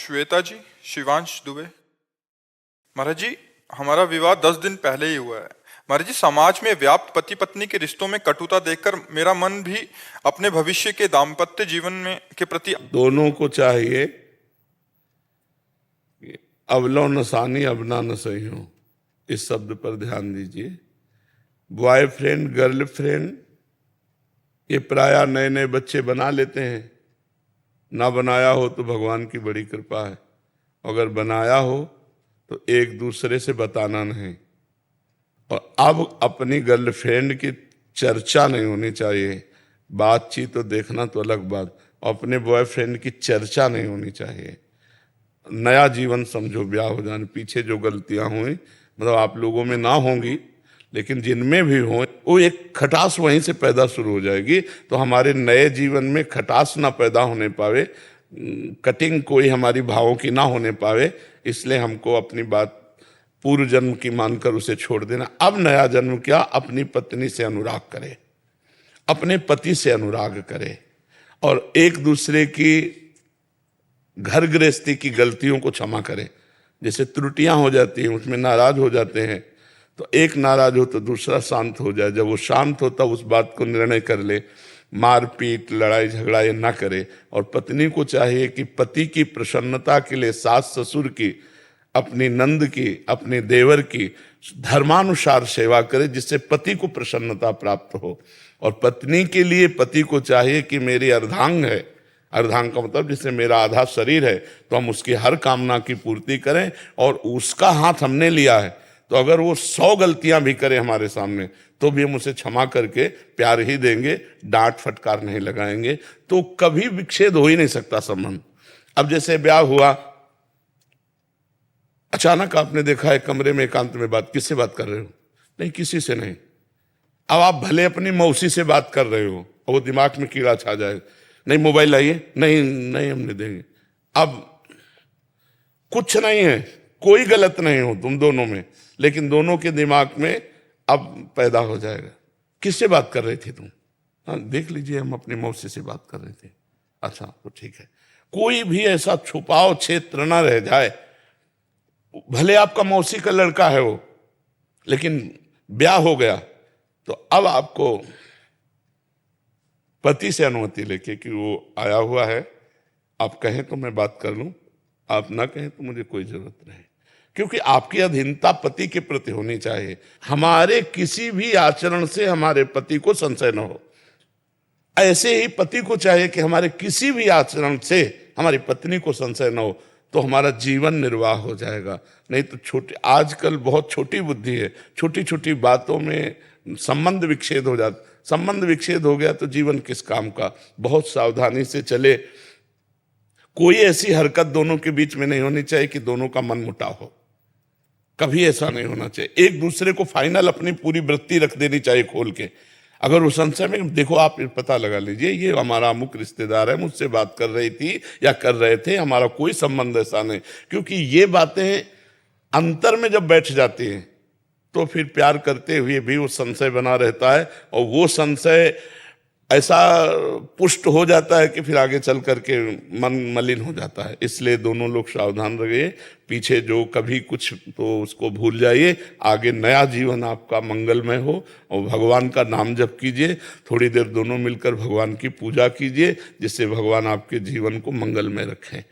श्वेता जी, शिवांश दुबे। महाराज जी, हमारा विवाह 10 दिन पहले ही हुआ है। महाराज जी, समाज में व्याप्त पति पत्नी के रिश्तों में कटुता देखकर मेरा मन भी अपने भविष्य के दाम्पत्य जीवन में के प्रति दोनों को चाहिए कि अवलो नसानी अबना न सही हो, इस शब्द पर ध्यान दीजिए। बॉयफ्रेंड गर्लफ्रेंड ये प्रायः नए नए बच्चे बना लेते हैं, ना बनाया हो तो भगवान की बड़ी कृपा है, अगर बनाया हो तो एक दूसरे से बताना नहीं। और अब अपनी गर्लफ्रेंड की चर्चा नहीं होनी चाहिए, बातचीत तो देखना तो अलग बात, अपने बॉयफ्रेंड की चर्चा नहीं होनी चाहिए। नया जीवन समझो, ब्याह हो जाने पीछे जो गलतियां हुई, मतलब आप लोगों में ना होंगी लेकिन जिनमें भी हो, वो एक खटास वहीं से पैदा शुरू हो जाएगी। तो हमारे नए जीवन में खटास ना पैदा होने पावे, कटिंग कोई हमारी भावों की ना होने पावे, इसलिए हमको अपनी बात पूर्व जन्म की मानकर उसे छोड़ देना। अब नया जन्म क्या, अपनी पत्नी से अनुराग करे, अपने पति से अनुराग करे और एक दूसरे की घर गृहस्थी की गलतियों को क्षमा करे। जैसे त्रुटियां हो जाती हैं, उसमें नाराज हो जाते हैं, तो एक नाराज हो तो दूसरा शांत हो जाए। जब वो शांत हो तब उस बात को निर्णय कर ले, मारपीट लड़ाई झगड़ा ये ना करे। और पत्नी को चाहिए कि पति की प्रसन्नता के लिए सास ससुर की, अपनी नंद की, अपने देवर की धर्मानुसार सेवा करे, जिससे पति को प्रसन्नता प्राप्त हो। और पत्नी के लिए पति को चाहिए कि मेरी अर्धांग है, अर्धांग का मतलब जिससे मेरा आधा शरीर है, तो हम उसकी हर कामना की पूर्ति करें। और उसका हाथ हमने लिया है तो अगर वो 100 गलतियां भी करे हमारे सामने तो भी हम उसे क्षमा करके प्यार ही देंगे, डांट फटकार नहीं लगाएंगे, तो कभी विच्छेद हो ही नहीं सकता संबंध। अब जैसे ब्याह हुआ, अचानक आपने देखा है कमरे में एकांत में बात, किससे बात कर रहे हो? नहीं, किसी से नहीं। अब आप भले अपनी मौसी से बात कर रहे हो और वो दिमाग में कीड़ा छा जाए, नहीं मोबाइल लाइए, नहीं नहीं हम नहीं देंगे। अब कुछ नहीं है, कोई गलत नहीं हो तुम दोनों में, लेकिन दोनों के दिमाग में अब पैदा हो जाएगा, किससे बात कर रही थी तुम? हाँ देख लीजिए, हम अपनी मौसी से बात कर रहे थे। अच्छा तो ठीक है। कोई भी ऐसा छुपाव क्षेत्र ना रह जाए, भले आपका मौसी का लड़का है वो, लेकिन ब्याह हो गया तो अब आपको पति से अनुमति लेके कि वो आया हुआ है, आप कहें तो मैं बात कर लूं, आप ना कहें तो मुझे कोई जरूरत नहीं। क्योंकि आपकी अधीनता पति के प्रति होनी चाहिए। हमारे किसी भी आचरण से हमारे पति को संशय न हो, ऐसे ही पति को चाहिए कि हमारे किसी भी आचरण से हमारी पत्नी को संशय न हो, तो हमारा जीवन निर्वाह हो जाएगा। नहीं तो छोटे, आजकल बहुत छोटी बुद्धि है, छोटी छोटी बातों में संबंध विच्छेद हो जाता। संबंध विच्छेद हो गया तो जीवन किस काम का। बहुत सावधानी से चले, कोई ऐसी हरकत दोनों के बीच में नहीं होनी चाहिए कि दोनों का मन मुटाव हो, कभी ऐसा नहीं होना चाहिए। एक दूसरे को फाइनल अपनी पूरी वृत्ति रख देनी चाहिए खोल के। अगर उस संशय में, देखो आप पता लगा लीजिए, ये हमारा अमुक रिश्तेदार है, मुझसे बात कर रही थी या कर रहे थे, हमारा कोई संबंध ऐसा नहीं। क्योंकि ये बातें अंतर में जब बैठ जाती हैं तो फिर प्यार करते हुए भी वो संशय बना रहता है, और वो संशय ऐसा पुष्ट हो जाता है कि फिर आगे चल करके मन मलिन हो जाता है। इसलिए दोनों लोग सावधान रहिए, पीछे जो कभी कुछ तो उसको भूल जाइए, आगे नया जीवन आपका मंगलमय हो। और भगवान का नाम जप कीजिए, थोड़ी देर दोनों मिलकर भगवान की पूजा कीजिए, जिससे भगवान आपके जीवन को मंगलमय रखें।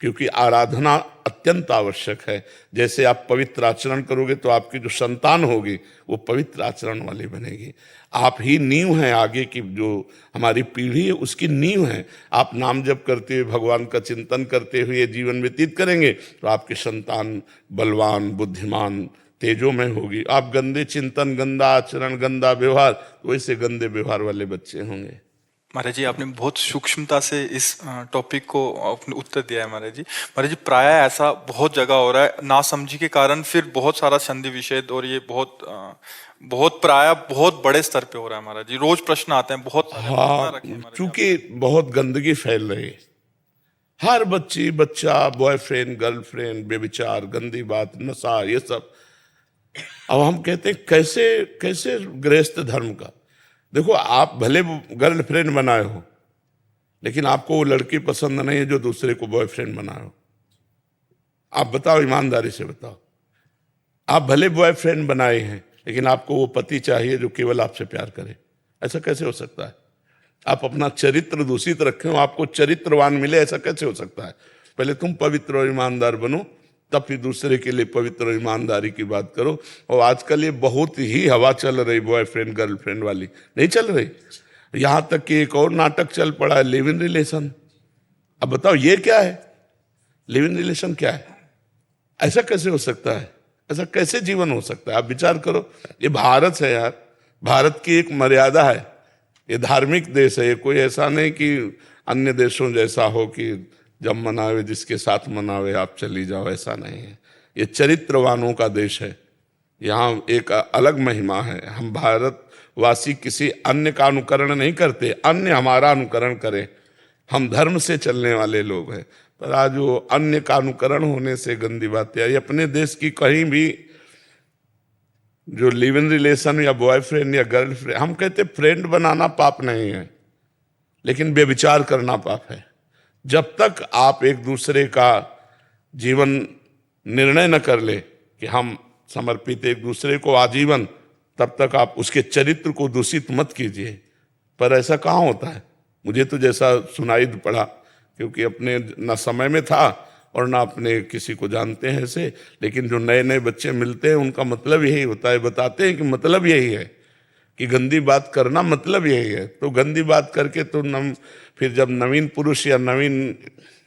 क्योंकि आराधना अत्यंत आवश्यक है। जैसे आप पवित्र आचरण करोगे तो आपकी जो संतान होगी वो पवित्र आचरण वाली बनेगी। आप ही नींव हैं, आगे की जो हमारी पीढ़ी है उसकी नींव है। आप नाम जप करते हुए, भगवान का चिंतन करते हुए जीवन व्यतीत करेंगे तो आपकी संतान बलवान, बुद्धिमान, तेजोमय होगी। आप गंदे चिंतन, गंदा आचरण, गंदा व्यवहार, तो वैसे गंदे व्यवहार वाले बच्चे होंगे। महाराज जी, आपने बहुत सूक्ष्मता से इस टॉपिक को अपने उत्तर दिया है। महाराज जी, प्राय ऐसा बहुत जगह हो रहा है, नासमझी के कारण फिर बहुत सारा संधि विच्छेद, और ये बहुत प्राय बहुत बड़े स्तर पे हो रहा है। महाराज जी, रोज प्रश्न आते हैं बहुत सारे। हाँ, चूंकि बहुत गंदगी फैल रही है, हर बच्ची बच्चा, बॉयफ्रेंड गर्लफ्रेंड, बेविचार, गंदी बात, नशा, ये सब। अब हम कहते हैं कैसे कैसे गृहस्थ धर्म का। देखो, आप भले गर्लफ्रेंड बनाए हो, लेकिन आपको वो लड़की पसंद नहीं है जो दूसरे को बॉयफ्रेंड बनाए हो। आप बताओ, ईमानदारी से बताओ। आप भले बॉयफ्रेंड बनाए हैं, लेकिन आपको वो पति चाहिए जो केवल आपसे प्यार करे। ऐसा कैसे हो सकता है? आप अपना चरित्र दूषित रखें, आपको चरित्रवान मिले, ऐसा कैसे हो सकता है? पहले तुम पवित्र और ईमानदार बनो, तब फिर दूसरे के लिए पवित्र और ईमानदारी की बात करो। और आजकल ये बहुत ही हवा चल रही बॉयफ्रेंड गर्लफ्रेंड वाली, नहीं चल रही। यहाँ तक कि एक और नाटक चल पड़ा है, लिव इन रिलेशन। अब बताओ ये क्या है? लिव इन रिलेशन क्या है? ऐसा कैसे हो सकता है? ऐसा कैसे जीवन हो सकता है? आप विचार करो। ये भारत है यार, भारत की एक मर्यादा है, ये धार्मिक देश है। ये कोई ऐसा नहीं कि अन्य देशों जैसा हो कि जब मनावे जिसके साथ मनावे आप चली जाओ, ऐसा नहीं है। ये चरित्रवानों का देश है, यहाँ एक अलग महिमा है। हम भारतवासी किसी अन्य का अनुकरण नहीं करते, अन्य हमारा अनुकरण करे। हम धर्म से चलने वाले लोग हैं। पर आज वो अन्य का अनुकरण होने से गंदी बातें आई। अपने देश की कहीं भी जो लिव इन रिलेशन या बॉयफ्रेंड या गर्लफ्रेंड, हम कहते फ्रेंड बनाना पाप नहीं है, लेकिन व्यभिचार करना पाप है। जब तक आप एक दूसरे का जीवन निर्णय न कर ले कि हम समर्पित एक दूसरे को आजीवन, तब तक आप उसके चरित्र को दूषित मत कीजिए। पर ऐसा कहाँ होता है? मुझे तो जैसा सुनाई पड़ा, क्योंकि अपने न समय में था और ना अपने किसी को जानते हैं ऐसे, लेकिन जो नए नए बच्चे मिलते हैं उनका मतलब यही होता है, बताते हैं कि मतलब यही है कि गंदी बात करना मतलब यही है। तो गंदी बात करके तो फिर जब नवीन पुरुष या नवीन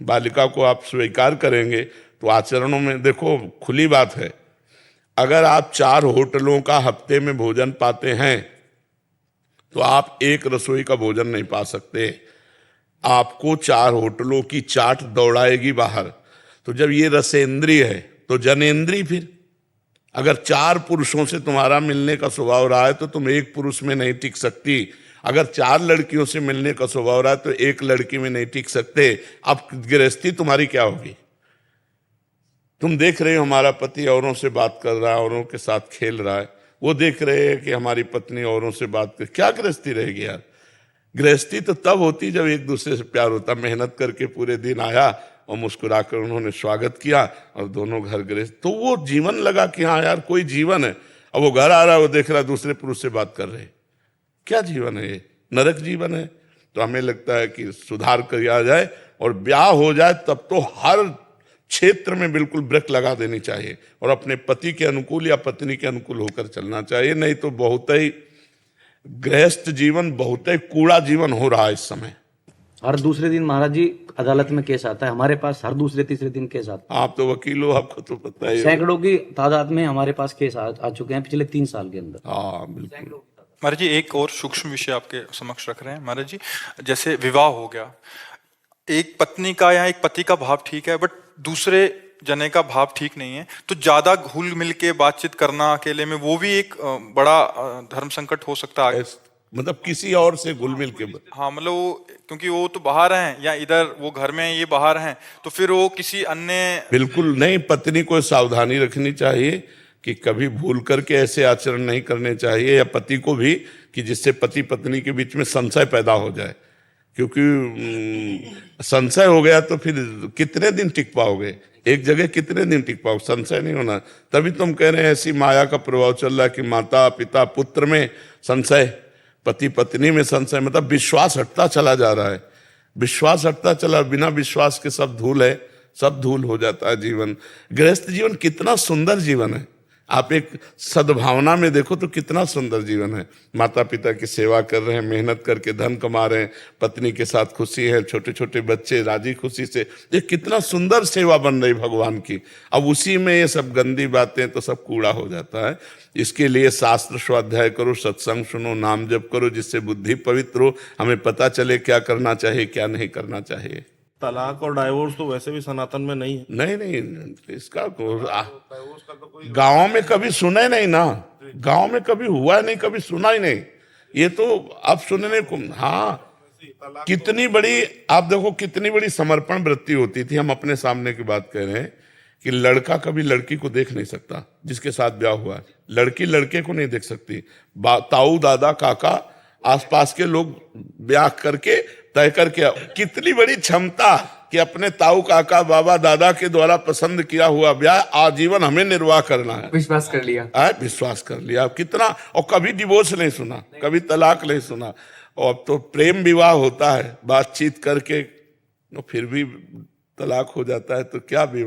बालिका को आप स्वीकार करेंगे तो आचरणों में देखो, खुली बात है, अगर आप 4 होटलों का हफ्ते में भोजन पाते हैं तो आप एक रसोई का भोजन नहीं पा सकते। आपको 4 होटलों की चाट दौड़ाएगी बाहर। तो जब ये रसेंद्रिय है तो जनेंद्रिय। फिर अगर 4 पुरुषों से तुम्हारा मिलने का स्वभाव रहा है तो तुम एक पुरुष में नहीं टिक सकती। अगर 4 लड़कियों से मिलने का स्वभाव रहा है तो एक लड़की में नहीं टिक सकते। अब गृहस्थी तुम्हारी क्या होगी? तुम देख रहे हो हमारा पति औरों से बात कर रहा है, औरों के साथ खेल रहा है, वो देख रहे हैं कि हमारी पत्नी औरों से बात कर, क्या गृहस्थी रहेगी यार? गृहस्थी तो तब होती जब एक दूसरे से प्यार होता। मेहनत करके पूरे दिन आया और मुस्कुराकर उन्होंने स्वागत किया और दोनों घर गृहस्थ, तो वो जीवन लगा कि हाँ यार कोई जीवन है। अब वो घर आ रहा है, वो देख रहा है दूसरे पुरुष से बात कर रहे, क्या जीवन है ये? नरक जीवन है। तो हमें लगता है कि सुधार किया जाए और ब्याह हो जाए, तब तो हर क्षेत्र में बिल्कुल ब्रेक लगा देनी चाहिए और अपने पति के अनुकूल या पत्नी के अनुकूल होकर चलना चाहिए। नहीं तो बहुत ही गृहस्थ जीवन, बहुत ही कूड़ा जीवन हो रहा है इस समय। हर दूसरे दिन महाराज जी अदालत में केस आता है हमारे पास, हर दूसरे तीसरे दिन केस आता है। आप तो वकील हो, आपको तो पता है। सैकड़ों की तादाद में हमारे पास केस आ चुके हैं पिछले 3 साल के अंदर। हाँ बिल्कुल। महाराज जी एक और सूक्ष्म विषय आपके समक्ष रख रहे हैं महाराज जी। जैसे विवाह हो गया, एक पत्नी का या एक पति का भाव ठीक है, बट दूसरे जने का भाव ठीक नहीं है, तो ज्यादा घुल मिल के बातचीत करना अकेले में, वो भी एक बड़ा धर्म संकट हो सकता है। मतलब किसी और से घुल मिल के, हाँ मतलब वो, क्योंकि वो तो बाहर हैं या इधर वो घर में ये बाहर हैं, तो फिर वो किसी अन्य। बिल्कुल नहीं। पत्नी को सावधानी रखनी चाहिए कि कभी भूल करके ऐसे आचरण नहीं करने चाहिए, या पति को भी, कि जिससे पति पत्नी के बीच में संशय पैदा हो जाए। क्योंकि संशय हो गया तो फिर कितने दिन टिक पाओगे? एक जगह कितने दिन टिक पाओगे? संशय नहीं होना। तभी तुम कह रहे हैं ऐसी माया का प्रभाव चल रहा है कि माता पिता पुत्र में संशय, पति पत्नी में संशय, मतलब विश्वास हटता चला जा रहा है। विश्वास हटता चला, बिना विश्वास के सब धूल है, सब धूल हो जाता है जीवन। गृहस्थ जीवन कितना सुंदर जीवन है। आप एक सद्भावना में देखो तो कितना सुंदर जीवन है। माता पिता की सेवा कर रहे हैं, मेहनत करके धन कमा रहे हैं, पत्नी के साथ खुशी है, छोटे छोटे बच्चे राजी खुशी से, ये कितना सुंदर सेवा बन रही भगवान की। अब उसी में ये सब गंदी बातें तो सब कूड़ा हो जाता है। इसके लिए शास्त्र स्वाध्याय करो, सत्संग सुनो, नाम जप करो, जिससे बुद्धि पवित्र हो, हमें पता चले क्या करना चाहिए क्या नहीं करना चाहिए। तलाक और डाइवोर्स तो वैसे भी सनातन में नहीं है। नहीं, इसका गांव में कभी सुना नहीं ना, गांव में कभी हुआ नहीं, कभी सुना ही नहीं। ये तो अब सुनने को, हाँ कितनी बड़ी, आप देखो कितनी बड़ी समर्पण वृत्ति होती थी। हम अपने सामने की बात कह रहे हैं कि लड़का कभी लड़की को देख नहीं सकता जिसके साथ ब्याह हुआ है, लड़की लड़के को नहीं देख सकती। ताऊ दादा काका आसपास के लोग ब्याह करके तय करके, कितनी बड़ी क्षमता कि अपने ताऊ काका बाबा दादा के द्वारा पसंद किया हुआ ब्याह आजीवन हमें निर्वाह करना है। विश्वास कर लिया। विश्वास कर लिया। अब कितना, और कभी डिवोर्स नहीं सुना, कभी तलाक नहीं सुना। और अब तो प्रेम विवाह होता है, बातचीत करके फिर भी तलाक हो जाता है, तो क्या विवाह।